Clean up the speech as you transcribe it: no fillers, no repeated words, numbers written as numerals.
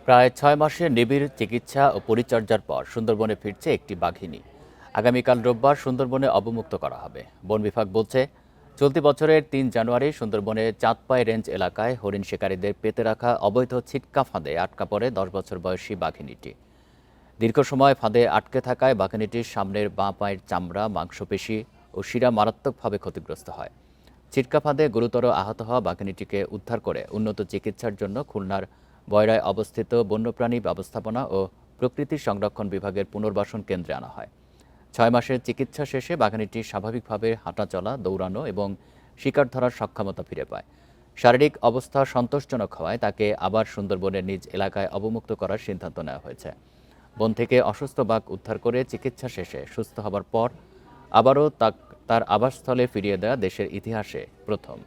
প্রায় ৬ মাসের নিবিড় চিকিৎসা ও পরিচর্যার পর সুন্দরবনে ফিরছে একটি বাঘিনী। আগামীকাল রোববার সুন্দরবনে অবমুক্ত করা হবে। বন বিভাগ বলছে, চলতি বছরের ৩ জানুয়ারি সুন্দরবনে চাঁদপাই রেঞ্জ এলাকায় হরিণ শিকারীদের পেতে রাখা অবৈধ ছিটকা ফাঁদে আটকা পড়ে ১০ বছর বয়সী বাঘিনীটি। দীর্ঘ সময় ফাঁদে আটকে থাকায় বাঘিনীটির সামনের বাঁ পায়ের চামড়া, মাংসপেশি ও শিরা মারাত্মকভাবে ক্ষতিগ্রস্ত হয়। ছিটকা ফাঁদে গুরুতর আহত হওয়া বাঘিনীটিকে উদ্ধার করে উন্নত চিকিৎসার জন্য খুলনার বয়রায় অবস্থিত বন্যপ্রাণী ব্যবস্থাপনা ও প্রকৃতি সংরক্ষণ বিভাগের পুনর্বাসন কেন্দ্রে আনা হয়। ৬ মাসের চিকিৎসা শেষে বাঘিনীটি স্বাভাবিকভাবে হাঁটাচলা, দৌড়ানো এবং শিকার ধরার সক্ষমতা ফিরে পায়। শারীরিক অবস্থা সন্তোষজনক হওয়ায় তাকে আবার সুন্দরবনের নিজ এলাকায় অবমুক্ত করার সিদ্ধান্ত নেওয়া হয়েছে। বন থেকে অসুস্থ বাঘ উদ্ধার করে চিকিৎসা শেষে সুস্থ হবার পর আবারও তার আবাসস্থলে ফিরিয়ে দেওয়া দেশের ইতিহাসে প্রথম।